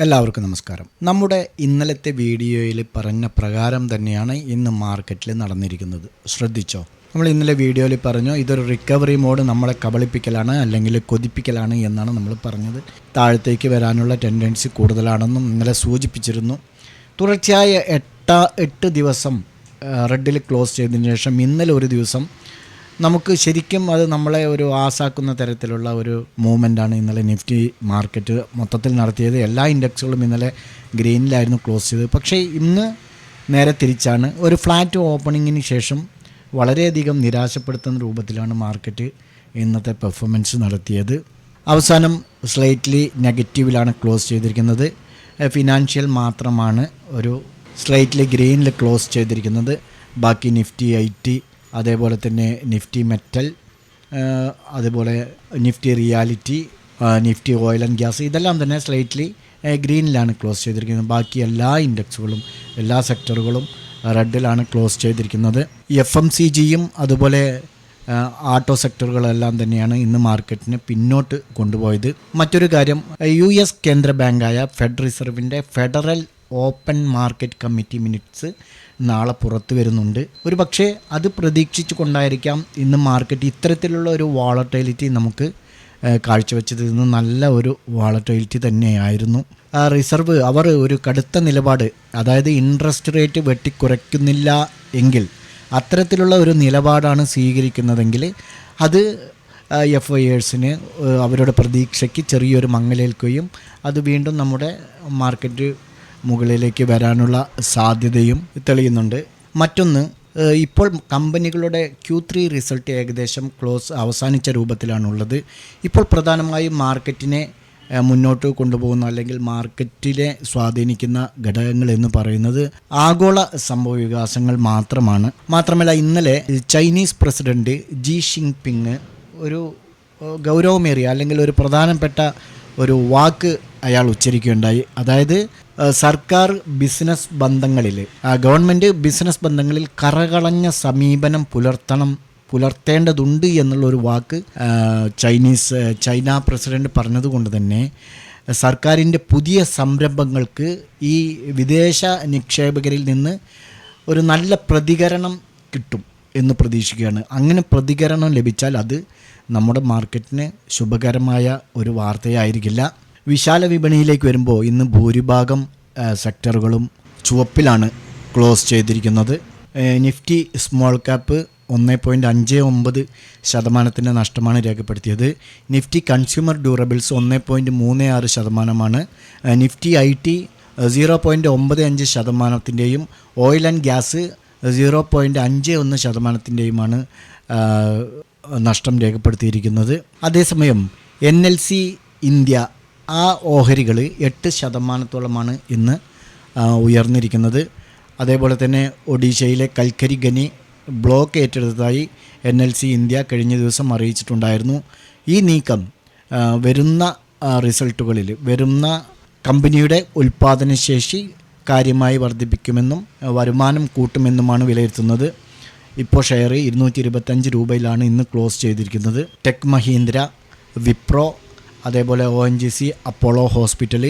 എല്ലാവർക്കും നമസ്കാരം. നമ്മുടെ ഇന്നലത്തെ വീഡിയോയിൽ പറഞ്ഞ പ്രകാരം തന്നെയാണ് ഇന്ന് മാർക്കറ്റിൽ നടന്നിരിക്കുന്നത്. ശ്രദ്ധിച്ചോ? നമ്മൾ ഇന്നലെ വീഡിയോയിൽ പറഞ്ഞു ഇതൊരു റിക്കവറി മോഡ്, നമ്മളെ കബളിപ്പിക്കലാണ് അല്ലെങ്കിൽ കൊതിപ്പിക്കലാണ് എന്നാണ് നമ്മൾ പറഞ്ഞത്. താഴത്തേക്ക് വരാനുള്ള ടെൻഡൻസി കൂടുതലാണെന്നും ഇന്നലെ സൂചിപ്പിച്ചിരുന്നു. തുടർച്ചയായ 8 ദിവസം റെഡിൽ ക്ലോസ് ചെയ്തതിന് ശേഷം ഇന്നലെ ഒരു ദിവസം നമുക്ക് ശരിക്കും അത് നമ്മളെ ഒരു ആസാക്കുന്ന തരത്തിലുള്ള ഒരു മൂവ്മെൻറ്റാണ് ഇന്നലെ നിഫ്റ്റി മാർക്കറ്റ് മൊത്തത്തിൽ നടത്തിയത്. എല്ലാ ഇൻഡെക്സുകളും ഇന്നലെ ഗ്രീനിലായിരുന്നു ക്ലോസ് ചെയ്തത്. പക്ഷേ ഇന്ന് നേരെ തിരിച്ചാണ്. ഒരു ഫ്ലാറ്റ് ഓപ്പണിങ്ങിന് ശേഷം വളരെയധികം നിരാശപ്പെടുത്തുന്ന രൂപത്തിലാണ് മാർക്കറ്റ് ഇന്നത്തെ പെർഫോമൻസ് നടത്തിയത്. അവസാനം സ്ലൈറ്റ്ലി നെഗറ്റീവിലാണ് ക്ലോസ് ചെയ്തിരിക്കുന്നത്. ഫിനാൻഷ്യൽ മാത്രമാണ് ഒരു സ്ലൈറ്റ്ലി ഗ്രീനിൽ ക്ലോസ് ചെയ്തിരിക്കുന്നത്. ബാക്കി നിഫ്റ്റി 80, അതേപോലെ തന്നെ നിഫ്റ്റി മെറ്റൽ, അതുപോലെ Nifty reality, Nifty oil and gas, ഇതെല്ലാം തന്നെ സ്ലൈറ്റ്ലി ഗ്രീനിലാണ് ക്ലോസ് ചെയ്തിരിക്കുന്നത്. ബാക്കി എല്ലാ ഇൻഡെക്സുകളും എല്ലാ സെക്ടറുകളും റെഡിലാണ് ക്ലോസ് ചെയ്തിരിക്കുന്നത്. FMCGയും അതുപോലെ ആട്ടോ സെക്ടറുകളെല്ലാം തന്നെയാണ് ഇന്ന് മാർക്കറ്റിനെ പിന്നോട്ട് കൊണ്ടുപോയത്. മറ്റൊരു കാര്യം, US കേന്ദ്ര ബാങ്കായ ഫെഡ് റിസർവിൻ്റെ federal open market committee minutes നാളെ പുറത്തു വരുന്നുണ്ട്. ഒരു പക്ഷേ അത് പ്രതീക്ഷിച്ചു കൊണ്ടായിരിക്കാം ഇന്ന് മാർക്കറ്റ് ഇത്തരത്തിലുള്ള ഒരു വോളറ്റൈലിറ്റി നമുക്ക് കാഴ്ചവെച്ചത്. ഇന്ന് നല്ല ഒരു വോളറ്റൈലിറ്റി തന്നെയായിരുന്നു. റിസർവ് അവർ ഒരു കടുത്ത നിലപാട്, അതായത് ഇൻട്രസ്റ്റ് റേറ്റ് വെട്ടിക്കുറയ്ക്കുന്നില്ല എങ്കിൽ, അത്തരത്തിലുള്ള ഒരു നിലപാടാണ് സ്വീകരിക്കുന്നതെങ്കിൽ അത് FIers-ന് അവരുടെ പ്രതീക്ഷയ്ക്ക് ചെറിയൊരു മങ്ങലേൽക്കുകയും അത് വീണ്ടും നമ്മുടെ മാർക്കറ്റ് മുകളിലേക്ക് വരാനുള്ള സാധ്യതയും തെളിയുന്നുണ്ട്. മറ്റൊന്ന്, ഇപ്പോൾ കമ്പനികളുടെ Q3 റിസൾട്ട് ഏകദേശം അവസാനിച്ച രൂപത്തിലാണുള്ളത്. ഇപ്പോൾ പ്രധാനമായും മാർക്കറ്റിനെ മുന്നോട്ട് കൊണ്ടുപോകുന്ന അല്ലെങ്കിൽ മാർക്കറ്റിനെ സ്വാധീനിക്കുന്ന ഘടകങ്ങൾ എന്ന് പറയുന്നത് ആഗോള സംഭവവികാസങ്ങൾ മാത്രമല്ല ഇന്നലെ ചൈനീസ് പ്രസിഡന്റ് ജി ഷിൻപിങ് ഒരു ഗൗരവമേറിയ അല്ലെങ്കിൽ ഒരു പ്രധാനപ്പെട്ട ഒരു വാക്ക് അയാൾ ഉച്ചരിക്കുകയുണ്ടായി. അതായത് സർക്കാർ ബിസിനസ് ബന്ധങ്ങളിൽ, ഗവൺമെൻറ് ബിസിനസ് ബന്ധങ്ങളിൽ കറകളഞ്ഞ സമീപനം പുലർത്തേണ്ടതുണ്ട് എന്നുള്ളൊരു വാക്ക് ചൈന പ്രസിഡന്റ് പറഞ്ഞതുകൊണ്ട് തന്നെ സർക്കാരിൻ്റെ പുതിയ സംരംഭങ്ങൾക്ക് ഈ വിദേശ നിക്ഷേപകരിൽ നിന്ന് ഒരു നല്ല പ്രതികരണം കിട്ടും എന്ന് പ്രതീക്ഷിക്കുകയാണ്. അങ്ങനെ പ്രതികരണം ലഭിച്ചാൽ അത് നമ്മുടെ മാർക്കറ്റിന് ശുഭകരമായ ഒരു വാർത്തയായിരിക്കില്ല. വിശാല വിപണിയിലേക്ക് വരുമ്പോൾ ഇന്ന് ഭൂരിഭാഗം സെക്ടറുകളും ചുവപ്പിലാണ് ക്ലോസ് ചെയ്തിരിക്കുന്നത്. നിഫ്റ്റി സ്മോൾ ക്യാപ്പ് 1.59% നഷ്ടമാണ് രേഖപ്പെടുത്തിയത്. Nifty consumer durables 1.36%, Nifty IT 0.95%, oil and gas 0.51%-മാണ് നഷ്ടം രേഖപ്പെടുത്തിയിരിക്കുന്നത്. അതേസമയം NLC ഇന്ത്യ ആ ഓഹരികൾ 8%-മാണ് ഇന്ന് ഉയർന്നിരിക്കുന്നത്. അതേപോലെ തന്നെ ഒഡീഷയിലെ കൽക്കരി ഖനി ബ്ലോക്ക് ഏറ്റെടുത്തതായി NLC ഇന്ത്യ കഴിഞ്ഞ ദിവസം അറിയിച്ചിട്ടുണ്ടായിരുന്നു. ഈ നീക്കം വരുന്ന റിസൾട്ടുകളിൽ വരുന്ന കമ്പനിയുടെ ഉൽപ്പാദനശേഷി കാര്യമായി വർദ്ധിപ്പിക്കുമെന്നും വരുമാനം കൂട്ടുമെന്നുമാണ് വിലയിരുത്തുന്നത്. ഇപ്പോൾ ഷെയർ 225 രൂപയിലാണ് ഇന്ന് ക്ലോസ് ചെയ്തിരിക്കുന്നത്. ടെക് മഹീന്ദ്ര, വിപ്രോ, അതേപോലെ ONGC, Apollo hospital,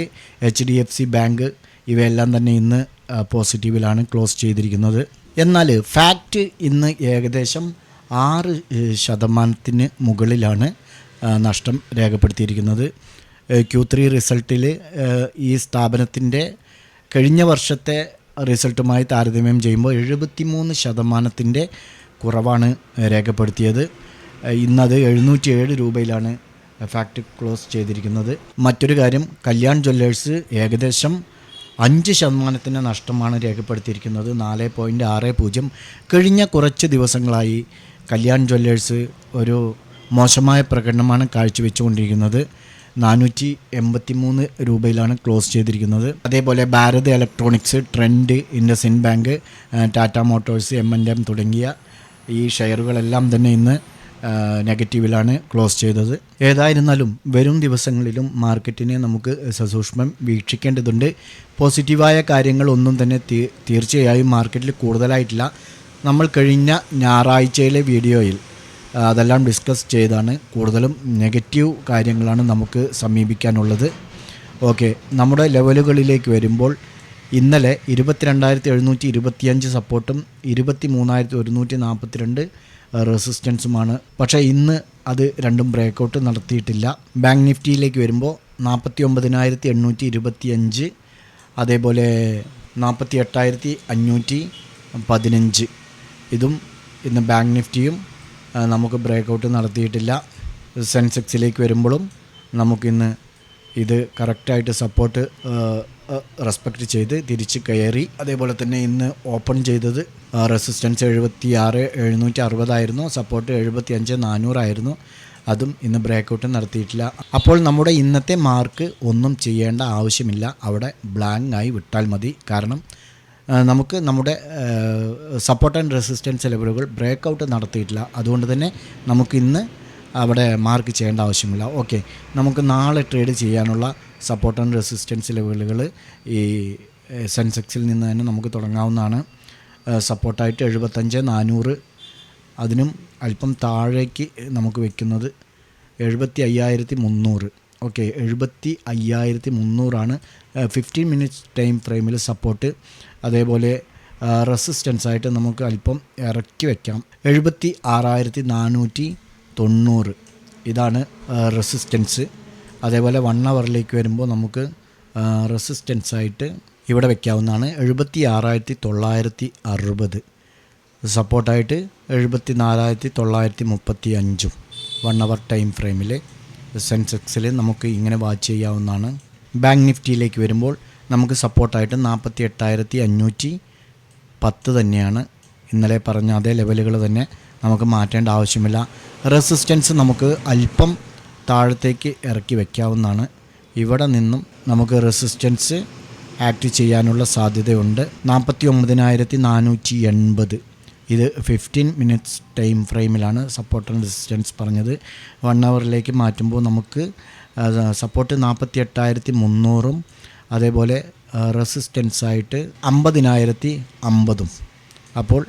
HDFC bank ഇവയെല്ലാം തന്നെ ഇന്ന് പോസിറ്റീവിലാണ് ക്ലോസ് ചെയ്തിരിക്കുന്നത്. എന്നാൽ ഫാക്റ്റ് ഇന്ന് ഏകദേശം 6% മുകളിലാണ് നഷ്ടം രേഖപ്പെടുത്തിയിരിക്കുന്നത്. Q3 റിസൾട്ടിൽ ഈ സ്ഥാപനത്തിൻ്റെ കഴിഞ്ഞ വർഷത്തെ റിസൾട്ടുമായി താരതമ്യം ചെയ്യുമ്പോൾ 73% കുറവാണ് രേഖപ്പെടുത്തിയത്. ഇന്നത് 707 രൂപയിലാണ് ഫാക്റ്റ് ക്ലോസ് ചെയ്തിരിക്കുന്നത്. മറ്റൊരു കാര്യം, കല്യാൺ ജ്വല്ലേഴ്സ് ഏകദേശം 5% നഷ്ടമാണ് രേഖപ്പെടുത്തിയിരിക്കുന്നത്. 4.60. കഴിഞ്ഞ കുറച്ച് ദിവസങ്ങളായി കല്യാൺ ജ്വല്ലേഴ്സ് ഒരു മോശമായ പ്രകടനമാണ് കാഴ്ചവെച്ചുകൊണ്ടിരിക്കുന്നത്. 483 രൂപയിലാണ് ക്ലോസ് ചെയ്തിരിക്കുന്നത്. അതേപോലെ Bharat electronics, trend, IndusInd bank, Tata Motors, M&M തുടങ്ങിയ ഈ ഷെയറുകളെല്ലാം തന്നെ ഇന്ന് നെഗറ്റീവിലാണ് ക്ലോസ് ചെയ്തത്. ഏതായിരുന്നാലും വരും ദിവസങ്ങളിലും മാർക്കറ്റിനെ നമുക്ക് സസൂക്ഷ്മം വീക്ഷിക്കേണ്ടതുണ്ട്. പോസിറ്റീവായ കാര്യങ്ങളൊന്നും തന്നെ തീർച്ചയായും മാർക്കറ്റിൽ കൂടുതലായിട്ടില്ല. നമ്മൾ കഴിഞ്ഞ ഞായറാഴ്ചയിലെ വീഡിയോയിൽ അതെല്ലാം ഡിസ്കസ് ചെയ്താണ്. കൂടുതലും നെഗറ്റീവ് കാര്യങ്ങളാണ് നമുക്ക് സമീപിക്കാനുള്ളത്. ഓക്കെ, നമ്മുടെ ലെവലുകളിലേക്ക് വരുമ്പോൾ ഇന്നലെ 22,725 സപ്പോർട്ടും 23,142 റെസിസ്റ്റൻസുമാണ്. പക്ഷേ ഇന്ന് അത് രണ്ടും ബ്രേക്കൗട്ട് നടത്തിയിട്ടില്ല. ബാങ്ക് നിഫ്റ്റിയിലേക്ക് വരുമ്പോൾ 49,825, അതേപോലെ 48,515. ഇതും ഇന്ന് ബാങ്ക് നിഫ്റ്റിയും നമുക്ക് ബ്രേക്കൗട്ട് നടത്തിയിട്ടില്ല. സെൻസെക്സിലേക്ക് വരുമ്പോഴും നമുക്കിന്ന് ഇത് കറക്റ്റായിട്ട് സപ്പോർട്ട് റെസ്പെക്റ്റ് ചെയ്ത് തിരിച്ച് കയറി. അതേപോലെ തന്നെ ഇന്ന് ഓപ്പൺ ചെയ്തത് റെസിസ്റ്റൻസ് 76,760 ആയിരുന്നു, സപ്പോർട്ട് 75,400 ആയിരുന്നു. അതും ഇന്ന് ബ്രേക്കൗട്ട് നടത്തിയിട്ടില്ല. അപ്പോൾ നമ്മുടെ ഇന്നത്തെ മാർക്ക് ഒന്നും ചെയ്യേണ്ട ആവശ്യമില്ല, അവിടെ ബ്ലാങ്ക് ആയി വിട്ടാൽ മതി. കാരണം നമുക്ക് നമ്മുടെ സപ്പോർട്ട് ആൻഡ് റെസിസ്റ്റൻസ് ലെവലുകൾ ബ്രേക്കൗട്ട് നടത്തിയിട്ടില്ല. അതുകൊണ്ട് തന്നെ നമുക്കിന്ന് അവിടെ മാർക്ക് ചെയ്യേണ്ട ആവശ്യമില്ല. ഓക്കെ, നമുക്ക് നാളെ ട്രേഡ് ചെയ്യാനുള്ള സപ്പോർട്ട് ആൻഡ് റെസിസ്റ്റൻസ് ലെവലുകൾ ഈ സെൻസെക്സിൽ നിന്ന് തന്നെ നമുക്ക് തുടങ്ങാവുന്നതാണ്. സപ്പോർട്ടായിട്ട് 75,400, അതിനും അല്പം താഴേക്ക് നമുക്ക് വയ്ക്കുന്നത് 75,300. ഓക്കെ, 75,300 15 മിനിറ്റ്സ് ടൈം ഫ്രെയിമിൽ സപ്പോർട്ട്. അതേപോലെ റെസിസ്റ്റൻസ് ആയിട്ട് നമുക്ക് അല്പം ഇറക്കി വയ്ക്കാം 76,490. ഇതാണ് റെസിസ്റ്റൻസ്. അതേപോലെ 1 അവറിലേക്ക് വരുമ്പോൾ നമുക്ക് റെസിസ്റ്റൻസ് ആയിട്ട് ഇവിടെ വയ്ക്കാവുന്നതാണ് 76,960. സപ്പോർട്ടായിട്ട് 74,935. 1 അവർ ടൈം ഫ്രെയിമിൽ സെൻസെക്സിൽ നമുക്ക് ഇങ്ങനെ വാച്ച് ചെയ്യാവുന്നതാണ്. ബാങ്ക് നിഫ്റ്റിയിലേക്ക് വരുമ്പോൾ നമുക്ക് സപ്പോർട്ടായിട്ട് 48,510 തന്നെയാണ്. ഇന്നലെ പറഞ്ഞ അതേ ലെവലുകൾ തന്നെ, നമുക്ക് മാറ്റേണ്ട ആവശ്യമില്ല. റെസിസ്റ്റൻസ് നമുക്ക് അല്പം താഴത്തേക്ക് ഇറക്കി വയ്ക്കാവുന്നതാണ്. ഇവിടെ നിന്നും നമുക്ക് റെസിസ്റ്റൻസ് ആക്ട് ചെയ്യാനുള്ള സാധ്യതയുണ്ട് 49,480. ഇത് 15 മിനിറ്റ്സ് ടൈം ഫ്രെയിമിലാണ് സപ്പോർട്ട് ആൻഡ് റെസിസ്റ്റൻസ് പറഞ്ഞത്. 1 അവറിലേക്ക് മാറ്റുമ്പോൾ നമുക്ക് സപ്പോർട്ട് 48,300, അതേപോലെ റെസിസ്റ്റൻസായിട്ട് 50,050. അപ്പോൾ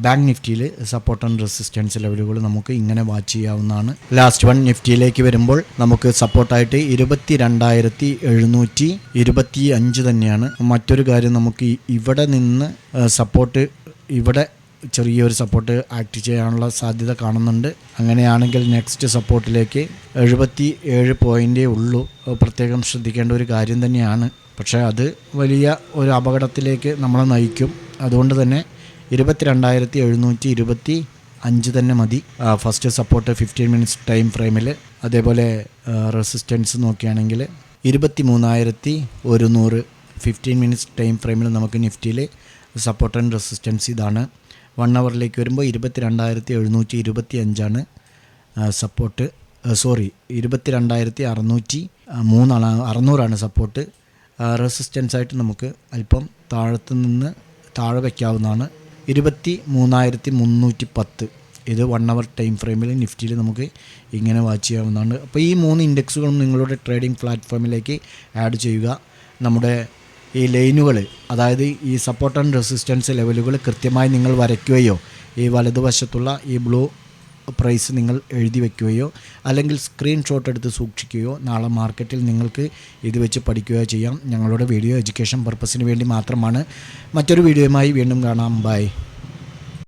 ബാങ്ക് നിഫ്റ്റിയിൽ സപ്പോർട്ട് ആൻഡ് റെസിസ്റ്റൻസ് ലെവലുകൾ നമുക്ക് ഇങ്ങനെ വാച്ച് ചെയ്യാവുന്നതാണ്. ലാസ്റ്റ് വൺ നിഫ്റ്റിയിലേക്ക് വരുമ്പോൾ നമുക്ക് സപ്പോർട്ടായിട്ട് 22,725 തന്നെയാണ്. മറ്റൊരു കാര്യം, നമുക്ക് ഇവിടെ നിന്ന് സപ്പോർട്ട്, ഇവിടെ ചെറിയൊരു സപ്പോർട്ട് ആക്ട് ചെയ്യാനുള്ള സാധ്യത കാണുന്നുണ്ട്. അങ്ങനെയാണെങ്കിൽ നെക്സ്റ്റ് സപ്പോർട്ടിലേക്ക് 77 പോയിൻ്റേ ഉള്ളൂ. പ്രത്യേകം ശ്രദ്ധിക്കേണ്ട ഒരു കാര്യം തന്നെയാണ്. പക്ഷേ അത് വലിയ ഒരു അപകടത്തിലേക്ക് നമ്മളെ നയിക്കും. അതുകൊണ്ട് തന്നെ 22,725 തന്നെ മതി ഫസ്റ്റ് സപ്പോർട്ട് 15 മിനിറ്റ്സ് ടൈം ഫ്രെയിമിൽ. അതേപോലെ റെസിസ്റ്റൻസ് നോക്കുകയാണെങ്കിൽ 23,100 15 മിനിറ്റ്സ് ടൈം ഫ്രെയിമിൽ നമുക്ക് നിഫ്റ്റിയിൽ സപ്പോർട്ട് ആൻഡ് റെസിസ്റ്റൻസ് ഇതാണ്. 1 അവറിലേക്ക് വരുമ്പോൾ 22,725 സപ്പോർട്ട്. 22,603 സപ്പോർട്ട്. റെസിസ്റ്റൻസ് ആയിട്ട് നമുക്ക് അല്പം താഴെ വയ്ക്കാവുന്നതാണ് 23,310. ഇത് 1 അവർ ടൈം ഫ്രെയിമിൽ നിഫ്റ്റിയിൽ നമുക്ക് ഇങ്ങനെ വാച്ച് ചെയ്യാവുന്നതാണ്. അപ്പോൾ ഈ 3 ഇൻഡെക്സുകളും നിങ്ങളുടെ ട്രേഡിംഗ് പ്ലാറ്റ്ഫോമിലേക്ക് ആഡ് ചെയ്യുക. നമ്മുടെ ഈ ലൈനുകൾ, അതായത് ഈ സപ്പോർട്ട് ആൻഡ് റെസിസ്റ്റൻസ് ലെവലുകൾ കൃത്യമായി നിങ്ങൾ വരയ്ക്കുകയോ ഈ വലതുവശത്തുള്ള ഈ ബ്ലൂ പ്രൈസ് നിങ്ങൾ എഴുതി വയ്ക്കുകയോ അല്ലെങ്കിൽ സ്ക്രീൻഷോട്ട് എടുത്ത് സൂക്ഷിക്കുകയോ നാളെ മാർക്കറ്റിൽ നിങ്ങൾക്ക് ഇത് വെച്ച് പഠിക്കുകയോ ചെയ്യാം. ഞങ്ങളുടെ വീഡിയോ എഡ്യൂക്കേഷൻ പർപ്പസിന് വേണ്ടി മാത്രമാണ്. മറ്റൊരു വീഡിയോയുമായി വീണ്ടും കാണാം. ബൈ.